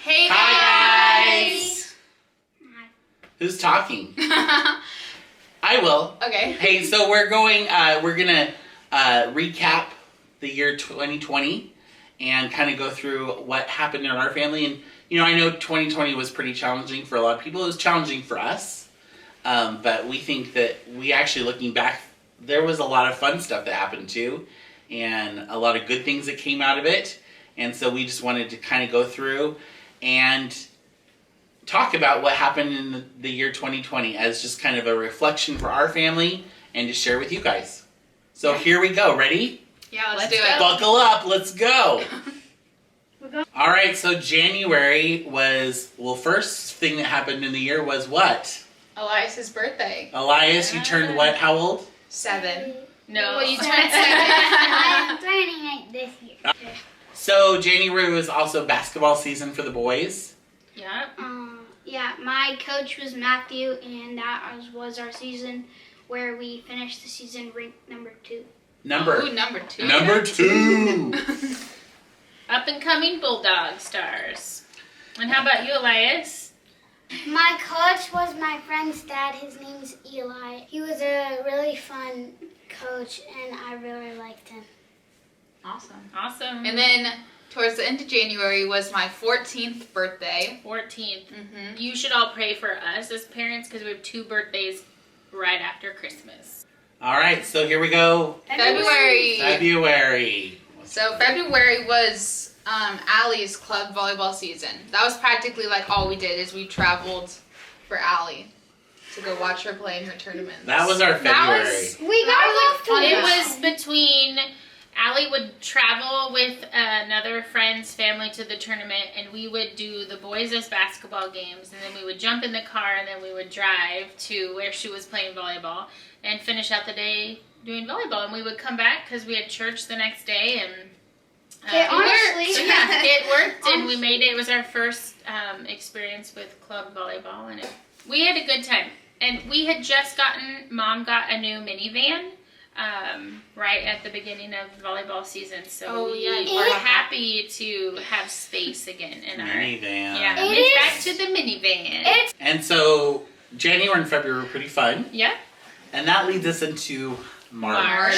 Hey guys! Hi guys! Hi. Who's talking? I will. Okay. Hey, so we're gonna recap the year 2020 and kind of go through what happened in our family. And I know 2020 was pretty challenging for a lot of people. It was challenging for us, but we think that we actually, looking back, there was a lot of fun stuff that happened too, and a lot of good things that came out of it. And so we just wanted to kind of go through and talk about what happened in the year 2020 as just kind of a reflection for our family and to share with you guys. So here we go. Ready? Yeah, let's do it. Buckle up. Let's go. All right. So January was, first thing that happened in the year was what? Elias's birthday. Elias, you turned what? How old? 7. No. Well, you turned 7. I'm turning 8 this year. So January was also basketball season for the boys. Yeah. Yeah, my coach was Matthew, and that was our season where we finished the season ranked number 2. Number 2. Number 2. Up and coming Bulldog stars. And how about you, Elias? My coach was my friend's dad. His name's Eli. He was a really fun coach, and I really liked him. Awesome. And then towards the end of January was my 14th birthday. 14th. Mm-hmm. You should all pray for us as parents because we have 2 birthdays right after Christmas. All right. So here we go. February. So February was Allie's club volleyball season. That was practically like all we did is we traveled for Allie to go watch her play in her tournaments. That was our February. We got off to It was between Allie would travel with another friend's family to the tournament, and we would do the boys as basketball games, and then we would jump in the car, and then we would drive to where she was playing volleyball and finish out the day doing volleyball. And we would come back because we had church the next day, and it worked, and we made it. It was our first experience with club volleyball, and we had a good time. And we had just Mom got a new minivan. Right at the beginning of volleyball season, so we were happy to have space again in our minivan. Yeah, it's back to the minivan. And so January and February were pretty fun. Yeah, and that leads us into March.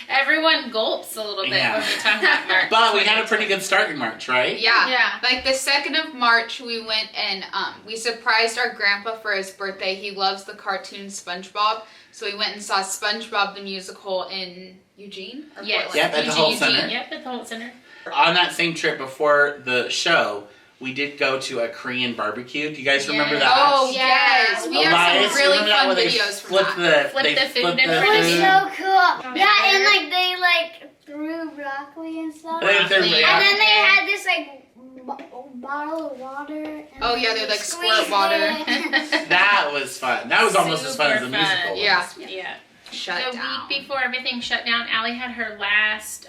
Everyone gulps a little bit when we talk about March. But we had a pretty good start in March, right? Yeah. Like the 2nd of March, we went and we surprised our grandpa for his birthday. He loves the cartoon SpongeBob. So we went and saw SpongeBob the musical in Eugene? Or yes. Portland? Yep, at the Holt Center. Yep, at the Holt Center. On that same trip before the show, we did go to a Korean barbecue. Do you guys remember that? Oh, yes. We have some really fun videos from that. Flip the food. It was so cool. Yeah, and they threw broccoli and stuff. And then they had this bottle of water. And they're like squirt water. That was fun. That was almost as fun as the musical was. Yeah. Shut the down. week before everything shut down, Allie had her last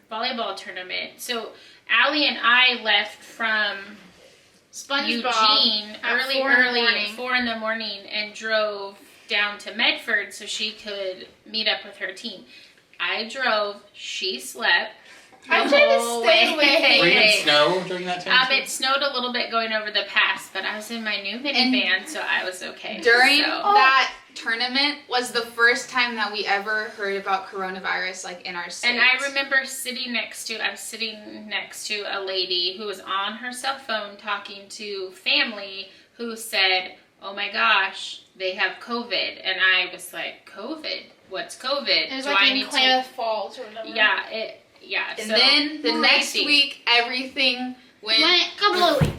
volleyball tournament. So Allie and I left from Eugene early at 4 in the morning and drove down to Medford so she could meet up with her team. I drove, she slept. I tried to stay away. Were you in snow during that time? It snowed a little bit going over the pass, but I was in my new minivan, so I was okay. During that tournament was the first time that we ever heard about coronavirus, in our state. And I remember I was sitting next to a lady who was on her cell phone talking to family who said, "Oh my gosh, they have COVID," and I was like, "COVID? What's COVID? It was in Klamath Falls or whatever. Yeah. And then the next week, everything went kablooey.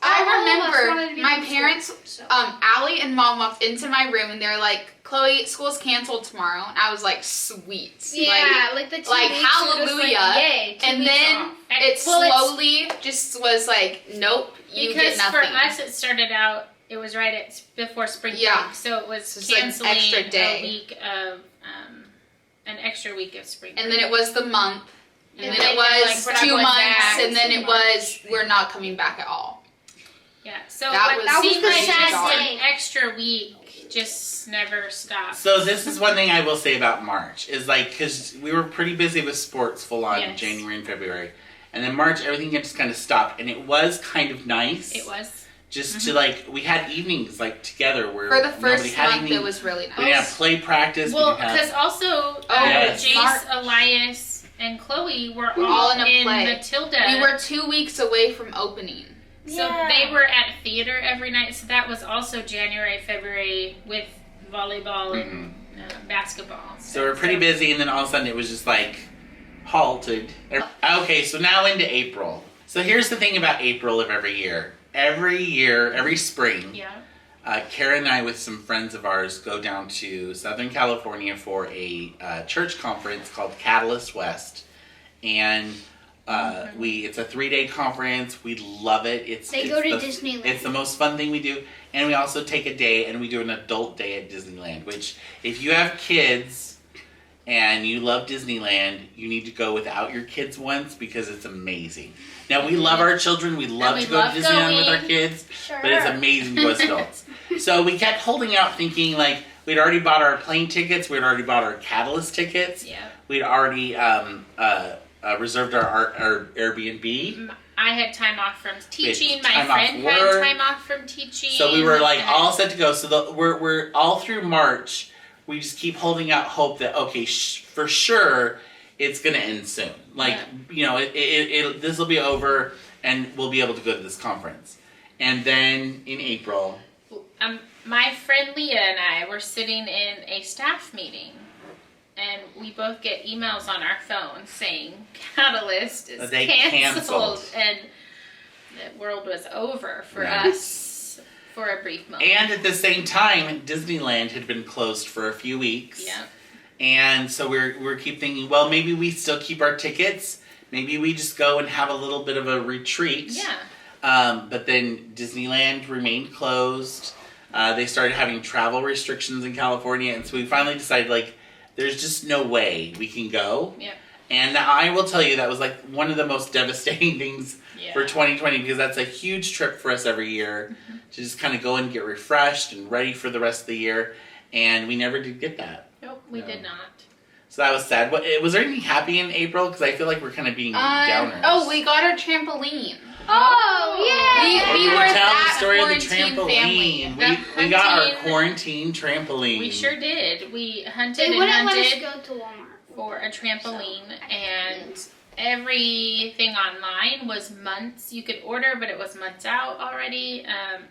I remember my parents, Allie and Mom walked into my room and they were like, "Chloe, school's canceled tomorrow." And I was like, "Sweet." Yeah, the 2 weeks hallelujah. Yay, and then it slowly just was like, "Nope, you get nothing." Because for us, it started out, it was before spring break. So it was canceling an extra day. a week of, an extra week of spring break. And then it was the month. And then it was we're not 2 going months. back. And then it was, we're not coming back at all. Yeah, so that was seemed like sad just day. an extra week just never stopped. So this is one thing I will say about March is because we were pretty busy with sports full on Yes. January and February, And then March, everything just kind of stopped. And it was kind of nice. It was. Just to like, we had evenings like together where For the first nobody had month, evenings. it was really nice. We didn't have play practice. Well, we didn't because have, also yes. Jace, March. Elias, and Chloe were We were all all in a play. Matilda. We were 2 weeks away from opening. So they were at theater every night. So that was also January, February with volleyball and basketball. So we're pretty busy, and then all of a sudden it was just like halted. Okay, so now into April. So here's the thing about April of every year. Every spring, Yeah. Kara and I with some friends of ours go down to Southern California for a church conference called Catalyst West. And it's a 3-day conference. We love it. They go to Disneyland. It's the most fun thing we do. And we also take a day and we do an adult day at Disneyland, which if you have kids and you love Disneyland, you need to go without your kids once because it's amazing. Now, we love our children. We love to go to Disneyland with our kids, but it's amazing to us adults. So we kept holding out thinking, like, we'd already bought our plane tickets. We'd already bought our Catalyst tickets. Yeah. We'd already reserved our Airbnb. I had time off from teaching. My time friend off had work. time off from teaching. So we were like and all set to go. So we're all through March. We just keep holding out hope that for sure it's gonna end soon. Like this will be over and we'll be able to go to this conference. And then in April, my friend Leah and I were sitting in a staff meeting, and we both get emails on our phone saying Catalyst is canceled, and the world was over for us for a brief moment. And at the same time, Disneyland had been closed for a few weeks. Yeah. And so we're keep thinking, well, maybe we still keep our tickets. Maybe we just go and have a little bit of a retreat. Yeah. But then Disneyland remained closed. They started having travel restrictions in California, and so we finally decided, like, there's just no way we can go. Yeah. And I will tell you, that was like one of the most devastating things for 2020, because that's a huge trip for us every year to just kind of go and get refreshed and ready for the rest of the year. And we never did get that. Nope, we did not. So that was sad. Was there anything happy in April? Because I feel like we're kind of being downers. Oh, we got our trampoline. Oh, yeah. We were telling that the story of the quarantine trampoline. family. We got our quarantine trampoline. We sure did. We hunted They and wouldn't let hunted us go to Walmart. for a trampoline, and everything online was months. You could order, but it was months out already.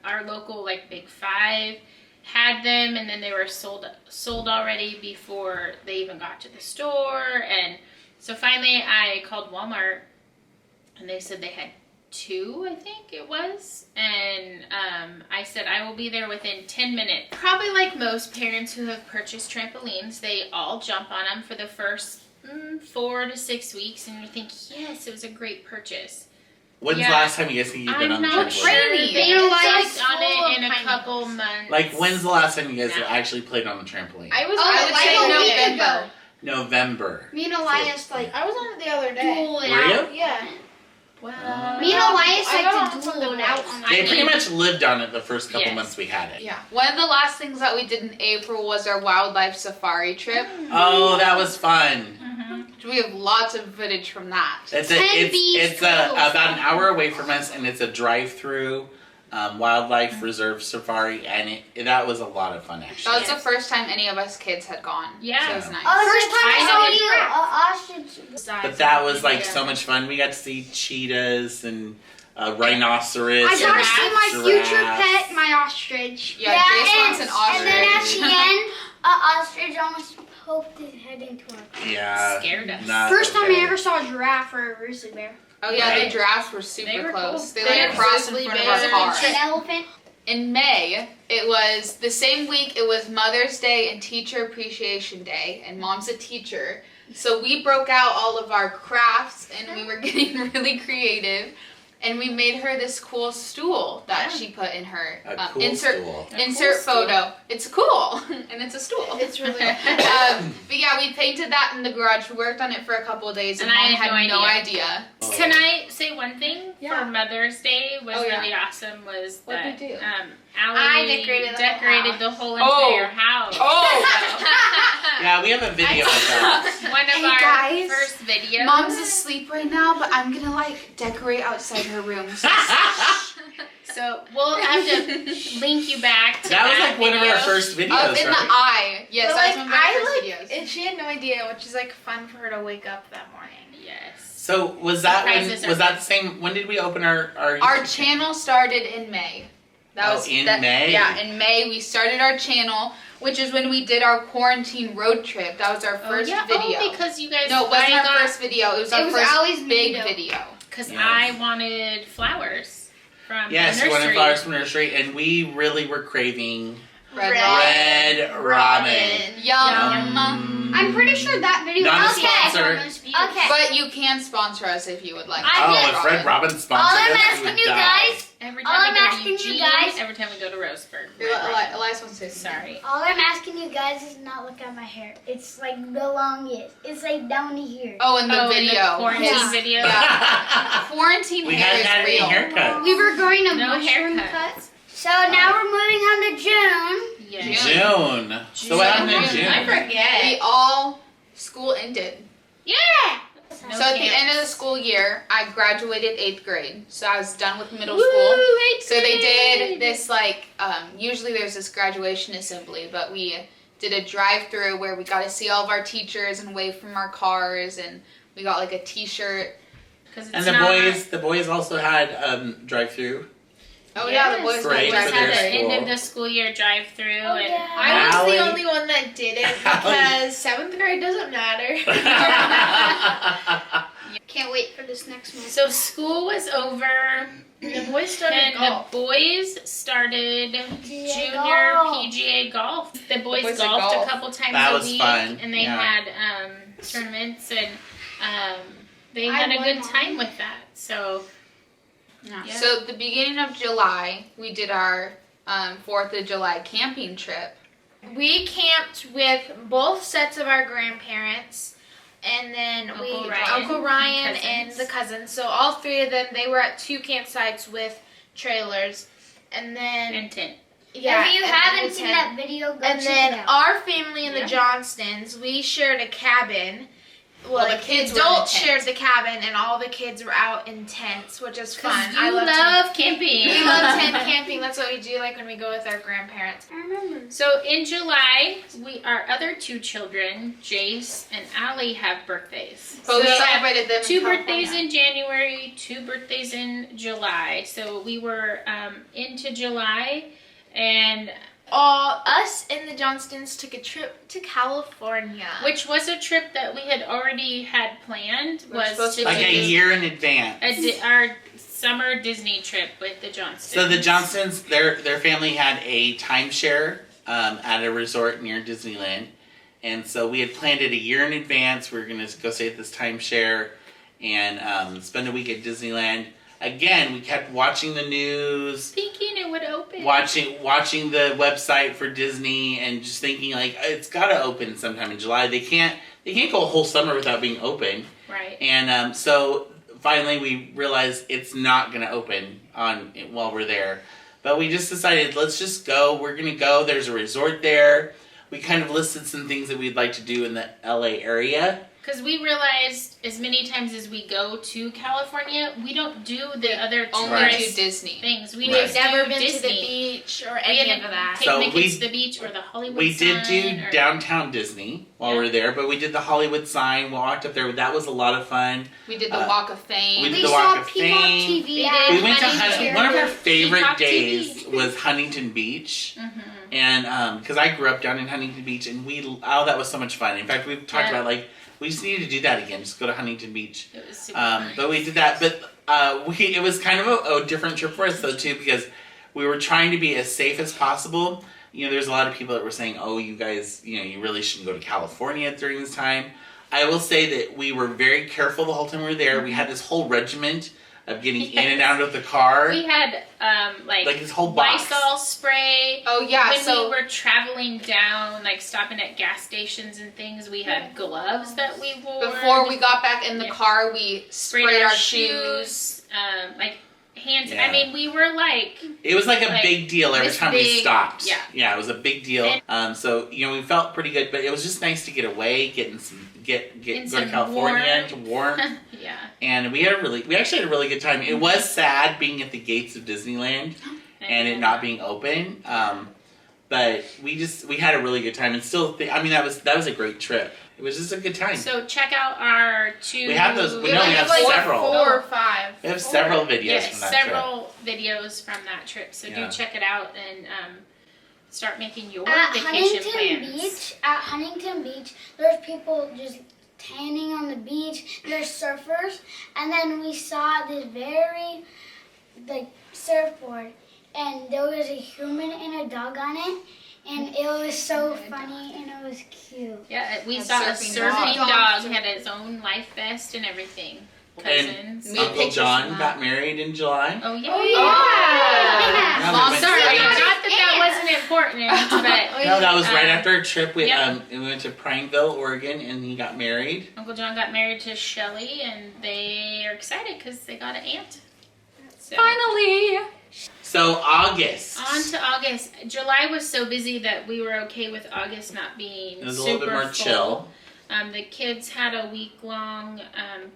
Our local, like, Big Five had them, and then they were sold already before they even got to the store. And so finally I called Walmart, and they said they had 2, I think it was, and I said I will be there within 10 minutes. Probably like most parents who have purchased trampolines, they all jump on them for the first 4 to 6 weeks, and you think, yes, it was a great purchase. When's the last time you guys think you've been on the I'm not trampoline? sure. Training. They You know, jumped on full it in of a pineapples. couple months. Like, when's the last time you guys No. actually played on the trampoline? I would like say a week November. ago. November. Me and Elias, like, I was on it the other day. duel it Were out. you? Yeah. Well, Me and Elias I like got to on some duel of it the out ones. on They my pretty much lived on it the first couple Yes. months we had it. Yeah. One of the last things that we did in April was our wildlife safari trip. Oh, that was fun. We have lots of footage from that. It's 10 bees, about an hour away from us, and it's a drive-through wildlife reserve safari, and that was a lot of fun, actually. That was the first time any of us kids had gone. Yeah. So it was nice. First time I I saw know you, But that was like so much fun. We got to see cheetahs and rhinoceros. I got to see my and future giraffes. pet, my ostrich. Yeah, Jace and, wants an ostrich. And then at the end, ostrich almost poked his head into a Yeah. Scared us. not First time okay. I ever saw a giraffe or a grizzly bear. Oh yeah, Right. the giraffes were They super were close. cool. They They like were crossed in grizzly front of our bears. car. An elephant. In May, it was the same week. It was Mother's Day and Teacher Appreciation Day, and Mom's a teacher, so we broke out all of our crafts and we were getting really creative. And we made her this cool stool that she put in her A cool insert stool. insert cool stool. photo. It's cool, and it's a stool. It's really But yeah, we painted that in the garage. We worked on it for a couple of days, and And I Mom had had no no idea. Can I say one thing Yeah. for Mother's Day was Oh, yeah. really awesome? Was What'd that we do? Allie I decorated the the whole whole Oh. entire house. Oh, Yeah, we have a video of that. One of Hey, our guys. first video. Mom's asleep right now, but I'm gonna like decorate outside her room. So we'll have to link you back to That was like one of video. our first videos, Up in the right? eye. Yes, But, that's like, one of my first videos. and she had no idea, which is like fun for her to wake up that morning. Yes. So was that Surprises when, are was that fun. the same? When did we open our Our YouTube channel started in May. May? Yeah, in May we started our channel, which is when we did our quarantine road trip. That was our first video. Oh, because you guys. No, it wasn't I our got- first video. It was our It was first Allie's big video. video. Because Yes. I wanted flowers from Yes, the we nursery. wanted flowers from nursery, and we really were craving Red red ramen. Yum. I'm pretty sure that video Not a was sponsor. Okay. But you can sponsor us if you would like. Oh, if Red Robin sponsored All I'm us, we asking would you die. guys, Every All time I'm we go to asking you Eugene, guys- every time we go to Roseburg. Elias wants to say something. Sorry. all I'm asking you guys is not look at my hair. It's like the longest. It's like down to here. Oh, in the In video. the quarantine Yeah. video. Yeah. Quarantine We hair hadn't had is any real. haircuts. We were growing a No mushroom haircut. cut. So now we're moving on to June. Yes. June. So what happened in June? I forget. We all school ended. Yeah. No So at the camps. end of the school year, I graduated 8th grade. So I was done with middle Woo, school. eighth So they grade. did this like, usually there's this graduation assembly, but we did a drive-through where we got to see all of our teachers and wave from our cars, and we got like a T-shirt. 'Cause it's And the not- boys also had drive-through. Oh yeah, the boys Great got for had their the school. end of the school year drive-through, Oh, and yeah. I was Allie. the only one that did it because 7th grade doesn't matter. Can't wait for this next one. so school was over. The boys started And golf. the boys started PGA junior golf. PGA golf. The boys boys did golfed golf. a couple times That a was week, fun, and they yeah. had tournaments, and they I had a won good one. time with that. So Yeah. Yeah. So the beginning of July, we did our 4th of July camping trip. We camped with both sets of our grandparents, and then Uncle we Ryan Uncle Ryan and and cousins. the cousins. So all three of them, they were at 2 campsites with trailers, and then and tent. yeah. if you and haven't then seen we that video, go And check then it out. our family and Yeah. the Johnstons, we shared a cabin. Well, the like, kids the were in a adults tent. shared the cabin, and all the kids were out in tents, which is fun. You I love love camping. We love tent camping. That's what we do, like when we go with our grandparents. I remember. So in July, our other 2 children, Jace and Allie, have birthdays. But we So- celebrated them. 2 in birthdays California. in January, 2 birthdays in July. So we were into July, and Us and the Johnstons took a trip to California. which was a trip that we had already had planned. We're Was supposed to to Like do a year in advance. our summer Disney trip with the Johnsons. So the Johnsons, their family had a timeshare at a resort near Disneyland, and so we had planned it a year in advance. We were going to go stay at this timeshare and spend a week at Disneyland. Again, we kept watching the news, thinking it would open. watching the website for Disney, and just thinking like it's got to open sometime in July. They can't go a whole summer without being open. Right. And so finally we realized it's not going to open while we're there. But we just decided, let's just go. We're going to go. There's a resort there. We kind of listed some things that we'd like to do in the LA area. Because we realized as many times as we go to California, we don't do the other Only Right. to tourist Disney. things. We Right. just We've never do been Disney. to the beach or We any didn't of that. take So the we- kids to the beach or the Hollywood We did do sign or- downtown Disney while we were there, but we did the Hollywood sign. We walked up there. That was a lot of fun. We did the Walk of Fame. we did We the saw Walk of Peacock Fame. TV. We at did. We went to Huntington. one of our favorite Peacock days TV. was Huntington Beach. Mhm. And because I grew up down in Huntington Beach, and that was so much fun. In fact, we've talked Yeah. about like we just need to do that again. Just go to Huntington Beach. It was super fun. But we did that. But it was kind of a different trip for us though too, because we were trying to be as safe as possible. You know, there's a lot of people that were saying, "Oh, you guys, you really shouldn't go to California during this time." I will say that we were very careful the whole time we were there. We had this whole regiment of getting in and out of the car, We had like this whole box. Lysol spray. Oh yeah, When so we were traveling down, like stopping at gas stations and things, we had gloves that we wore. before we got back in the Yeah. car, we sprayed our shoes. like hands. Yeah. I mean, we were like, It was like a Like, big deal every this time we big- stopped. yeah. Yeah, it was a big deal. So we felt pretty good, but it was just nice to get away, get in some go to California to warm. Yeah. And we actually had a really good time. It was sad being at the gates of Disneyland and it not being open. But we had a really good time, and still, that was a great trip. It was just a good time. So check out our 2. We have those. We have like several. 4 or 5. We have several videos Yes, from that trip. several videos from that trip. So do check it out and start making your At vacation Huntington Beach, there's people just tanning on the beach. There's surfers, and then we saw this very surfboard, and there was a human and a dog on it, and it was so funny and it was cute. Yeah, we A saw a surfing surfing dog. dog. Had his own life vest and everything. And Cousins. Uncle John got married in July. Oh yeah. Yeah, Long we went Sorry, to- not that wasn't important, but No, that was right after our trip. We Yep. we went to Prineville, Oregon, and he got married. Uncle John got married to Shelly, and they are excited because they got an aunt. So. Finally. So August. On to August. July was so busy that we were okay with August not being It was a super little bit more full. chill. The kids had a week-long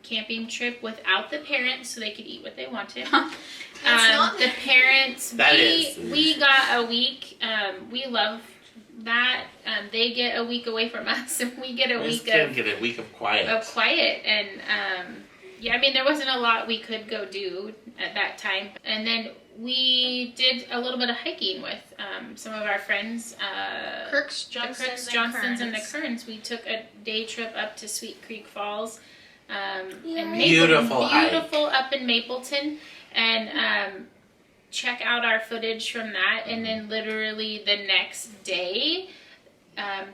camping trip without the parents, so they could eat what they wanted. not The parents, That is. we got a week. We love that. They get a week away from us, and we get a We just week couldn't of get a week of quiet. and there wasn't a lot we could go do at that time. And then we did a little bit of hiking with some of our friends. Kirk's, The Crooks, Johnsons, and the Kerns. We took a day trip up to Sweet Creek Falls. And Beautiful hike. beautiful up in Mapleton. And check out our footage from that. And then literally the next day,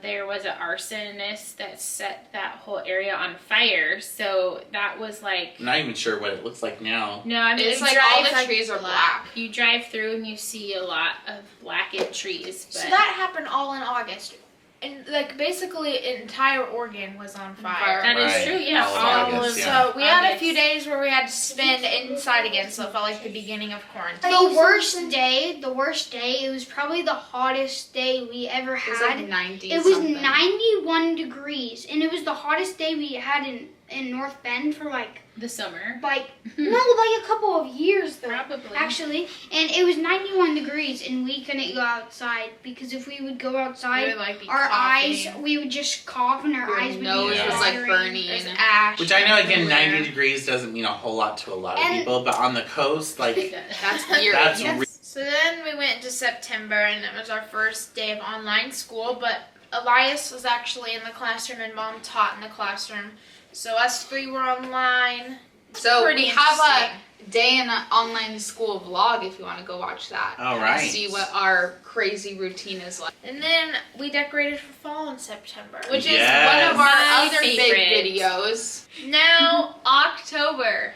there was an arsonist that set that whole area on fire. So that was like... I'm not even sure what it looks like now. No, I mean, It's you like drive, all the trees are black. You drive through and you see a lot of blackened trees. But So that happened all in August. And basically entire Oregon was on fire. that is Right. true, yeah. All of All August, of yeah. So we had a August. few days where we had to spend inside again, so it felt like the beginning of quarantine. The worst day, it was probably the hottest day we ever It was had. like 90 It was something. 91 degrees, and it was the hottest day we had in North Bend for the summer. no, like a couple of years though. Probably. Actually, and it was 91 degrees, and we couldn't go outside because if we would go outside, We would, like, be our eyes, coughing. we would just cough, and our Your eyes would nose be was, like, watering. burning. There's ash. Which I know, again, everywhere. 90 degrees doesn't mean a whole lot to a lot of And- people, but on the coast, like, That's weird. that's Yes. re- So then we went into September, and it was our first day of online school, but Elias was actually in the classroom and Mom taught in the classroom. So us 3 were online. So Pretty we have interesting. a day in an online school vlog if you want to go watch that. All And right. see what our crazy routine is like. And then we decorated for fall in September. Which Yes. is one of our My other favorite. big videos. Now, October.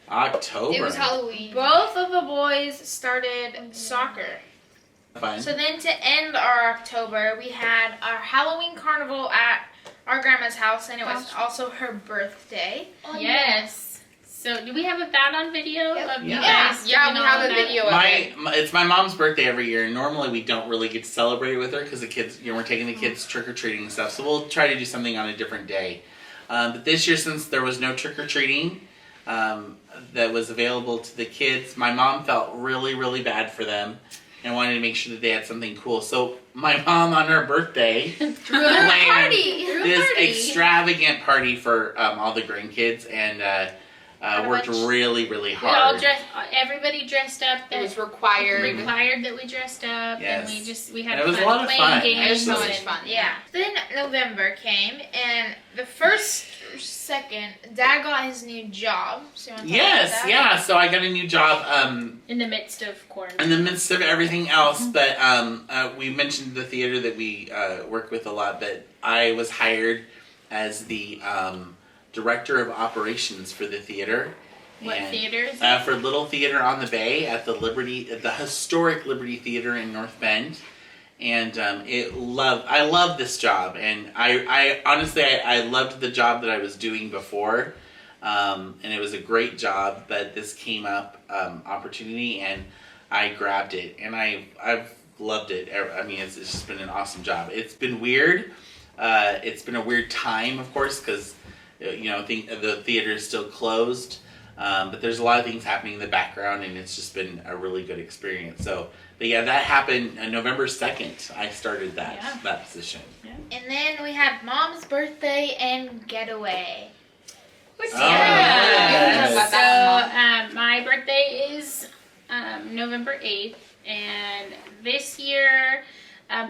October. It was Halloween. Both of the boys started soccer. Fun. So then to end our October, we had our Halloween carnival at our grandma's house, and it was also her birthday. Yes. So do we have that on video of you Yeah. guys? Yeah, doing we all have a of that? video of it. It's my mom's birthday every year, and normally we don't really get to celebrate with her because the kids, we're taking the kids trick-or-treating and stuff, so we'll try to do something on a different day. But this year, since there was no trick-or-treating that was available to the kids, my mom felt really, really bad for them and wanted to make sure that they had something cool. So my mom, on her birthday, planned this extravagant party for all the grandkids, and worked really, really We hard. all dressed. Everybody dressed up. It was required. required that we dressed up, Yes. and we had And it was a fun lot of playing fun. games. It was so much and- fun. Yeah. Then November came, and the first second, Dad got his new job. So you want to talk Yes, about that? yeah. So I got a new job In the midst of quarantine. in the midst of everything else, but we mentioned the theater that we work with a lot. But I was hired as the director of operations for the theater. What And, theater is it? for Little Theater on the Bay at the historic Liberty Theater in North Bend. And I love this job, and I honestly I loved the job that I was doing before, and it was a great job. But this came up opportunity, and I grabbed it, and I've loved it. I mean, it's just been an awesome job. It's been weird It's been a weird time, of course, because the theater is still closed. But there's a lot of things happening in the background, and it's just been a really good experience. So, but yeah, that happened on November 2nd. I started that position. Yeah. And then we had Mom's birthday and Getaway. Yes. So my birthday is November 8th, and this year,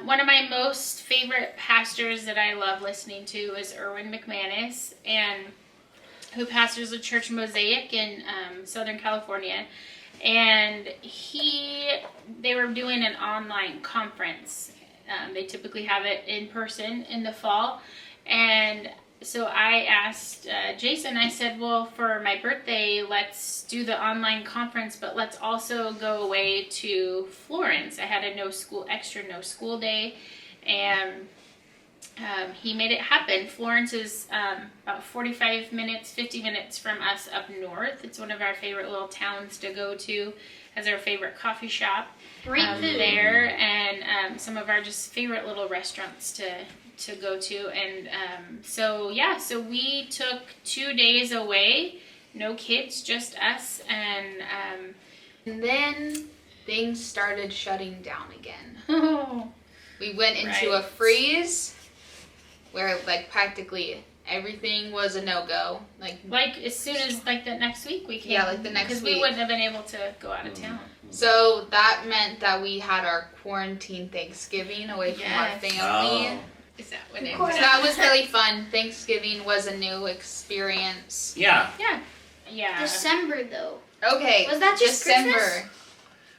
one of my most favorite pastors that I love listening to is Erwin McManus, and who pastors a church Mosaic in Southern California. And they were doing an online conference. They typically have it in person in the fall. And so I asked Jason, I said, well, for my birthday, let's do the online conference, but let's also go away to Florence. I had a no school day, and he made it happen. Florence is about 50 minutes from us up north. It's one of our favorite little towns to go to, as our favorite coffee shop there, and some of our just favorite little restaurants to go to. And so we took 2 days away, no kids, just us, and then things started shutting down again. oh, We went into a freeze where practically everything was a no-go. Like as soon as the next week we came. Yeah, the next because week. we wouldn't have been able to go out of town. So that meant that we had our quarantine Thanksgiving away from our family. Oh. Is that what it So was? that was really fun. Thanksgiving was a new experience. Yeah. Yeah. December though. Okay. Was that just December? Christmas?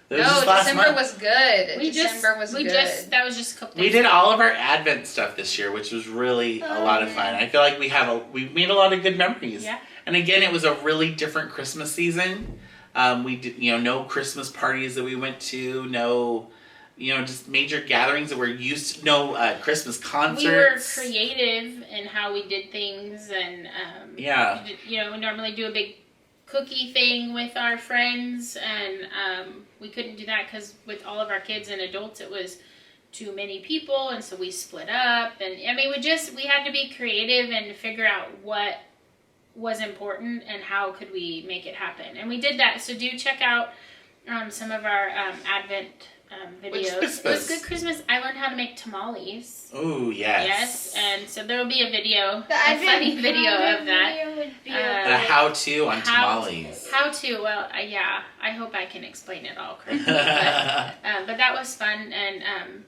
That was just last December month. was good. December was good. That was just a couple We days did ago. all of our Advent stuff this year, which was really a lot of fun. I feel like we made a lot of good memories. Yeah. And again, it was a really different Christmas season. We did, no Christmas parties that we went to, no, just major gatherings that we're used to, no Christmas concerts. We were creative in how we did things, and we normally do a big cookie thing with our friends, and we couldn't do that because with all of our kids and adults it was too many people, and so we split up. And I mean, we had to be creative and figure out what was important and how could we make it happen, and we did that. So do check out some of our Advent videos. It was good Christmas. I learned how to make tamales. Oh, yes. Yes, and so there will be a video, The a funny video of that. Video would be The how-to on tamales. How to? Well, yeah. I hope I can explain it all correctly. But that was fun, and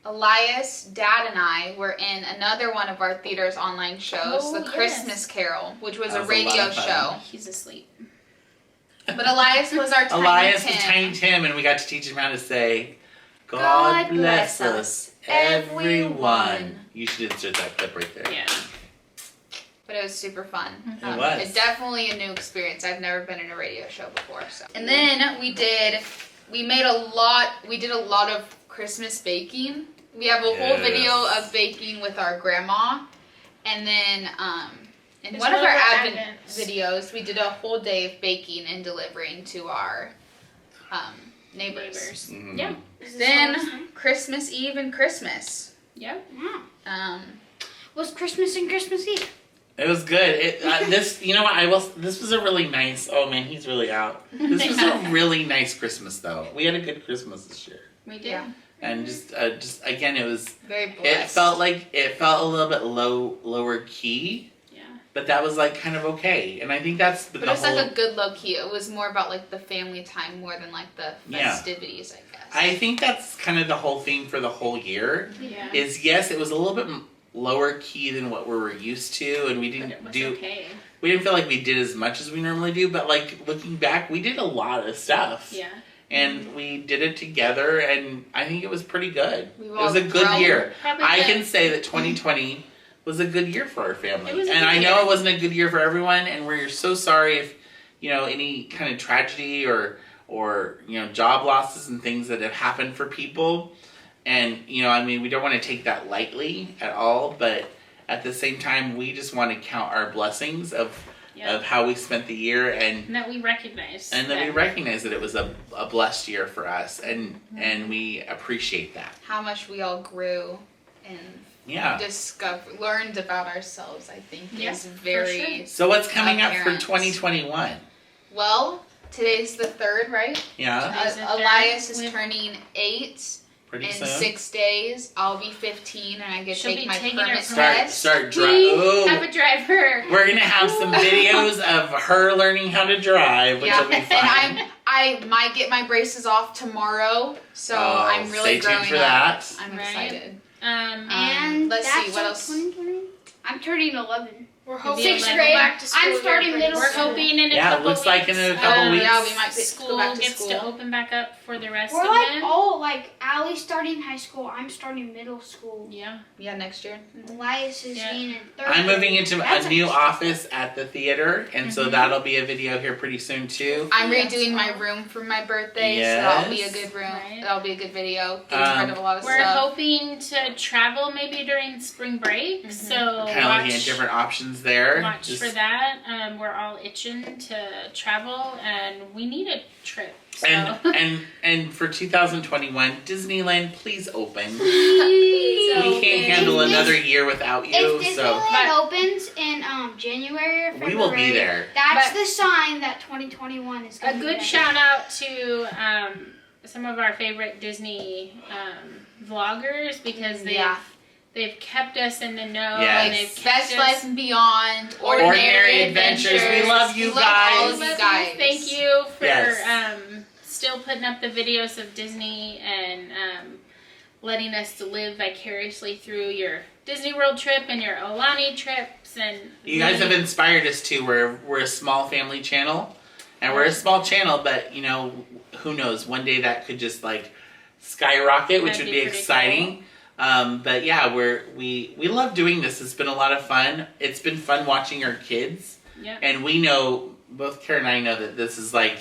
Elias, Dad, and I were in another one of our theater's online shows, The Christmas Carol, which was That a was a lot radio of fun. show. he's asleep. But Elias was our Tiny Elias Tim. was Tiny Tim, and we got to teach him how to say, God bless us, everyone. You should insert that clip right there. Yeah. But it was super fun. It was. It's definitely a new experience. I've never been in a radio show before. So. And then we did a lot of Christmas baking. We have a whole video of baking with our grandma. And then in It's one of one our of our Advent Advents. videos, we did a whole day of baking and delivering to our neighbors. Mhm. Yeah. Then Christmas Eve and Christmas. Yeah. was Christmas and Christmas Eve. It was good. This was a really nice. Oh man, he's really out. This was a really nice Christmas, though. We had a good Christmas this year, We did. Yeah. and just again, it was. Very blessed. It felt a little bit lower key, Yeah. but that was kind of okay. And I think that's the But it was whole. a good low key. It was more about the family time more than the Yeah. festivities, I guess. I think that's kind of the whole theme for the whole year. Yeah. Is yes, it was a little bit lower key than what we were used to, and we But didn't it was do. okay. We didn't feel like we did as much as we normally do, but looking back, we did a lot of stuff. Yeah. And we did it together, and I think it was pretty good. We've It was all a good grown. year. Probably I good. can say that 2020 was a good year for our family. It was a And good I know year. it wasn't a good year for everyone, and we're so sorry if, any kind of tragedy or job losses and things that have happened for people. And, we don't want to take that lightly at all, but at the same time, we just want to count our blessings of how we spent the year, and that we recognize. that we recognize that it was a blessed year for us, and we appreciate that. How much we all grew in learned about ourselves, I think, Yeah, is very. for sure. So what's coming up for Appearance. 2021? Well, today's the 3rd, right? Yeah, Today's the 3rd. Elias is We've- turning 8 pretty in soon. 6 days. I'll be 15, and I get to She'll take be my taking her permit Start test. We have Ooh. a driver. We're gonna have some videos of her learning how to drive, which Yeah, will be fun. and I might get my braces off tomorrow, so Oh, I'm really stay tuned growing for up. that. I'm Right. excited. And let's that's see, what all else? 2020. I'm turning 11. We're You'll hoping be to 11. go back to school. I'm here starting pretty middle We're soon. hoping in a Yeah, it couple looks like in a weeks, couple weeks. Yeah, we might go school back to gets school. to open back up for the rest We're of like them. all like Allie's starting high school. I'm starting middle school. Yeah. Yeah, next year. Elias is Yeah. in 3rd. I'm moving into That's a new extra. office at the theater, and so that'll be a video here pretty soon too. I'm Yes. redoing my room for my birthday, so that'll be a Yes. good room. Right. That'll be a good video. Getting rid of a lot of We're stuff. hoping to travel maybe during spring break, so Kind of looking at different options there. watch Just- for that. We're all itching to travel, and we need a trip. So. and for 2021, Disneyland, please open. Please We open. can't handle If another year without you, If so Disneyland opens in January or February, we will be there. That's But- the sign that 2021 is A going to be good better. shout out to some of our favorite Disney vloggers because they've kept us in the know. Yes. And they've kept Best us. Life and Beyond, Ordinary Adventures. We love you We guys. Love all of you guys. Thank you for Yes. still putting up the videos of Disney and letting us live vicariously through your Disney World trip and your Aulani trips. And You guys have inspired us too. We're a small family channel, and we're a small channel, but you know, who knows? One day that could just like skyrocket, which That'd would be be pretty exciting. But yeah, we love doing this. It's been a lot of fun. It's been fun watching our kids, Yep. and we know both Kara and I know that this is like.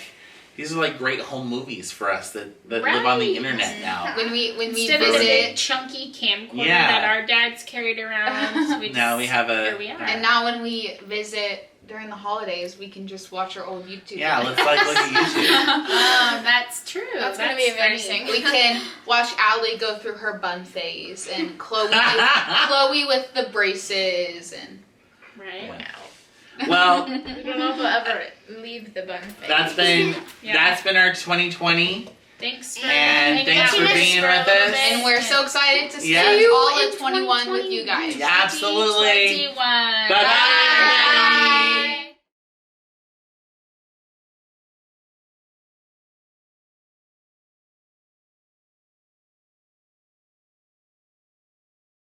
These are like great home movies for us that live on the Right. internet now. When we Instead of the big visit, chunky camcorder Yeah. that our dads carried around, we Now we have a here we are. and now when we visit during the holidays, we can just watch our old YouTube. Yeah, let's like look at YouTube. That's true. That's gonna be funny. amazing. We can watch Allie go through her bun phase, and Chloe with the braces, and Right. Well, We don't know if we'll ever leave the bun phase. that's been Yeah. our 2020. Thanks for And hanging thanks out for with us being for a with little us. bit. and we're so excited to Yeah. spend See you all in of 21 with you guys. 2021. Yeah, absolutely. 2021. Bye-bye.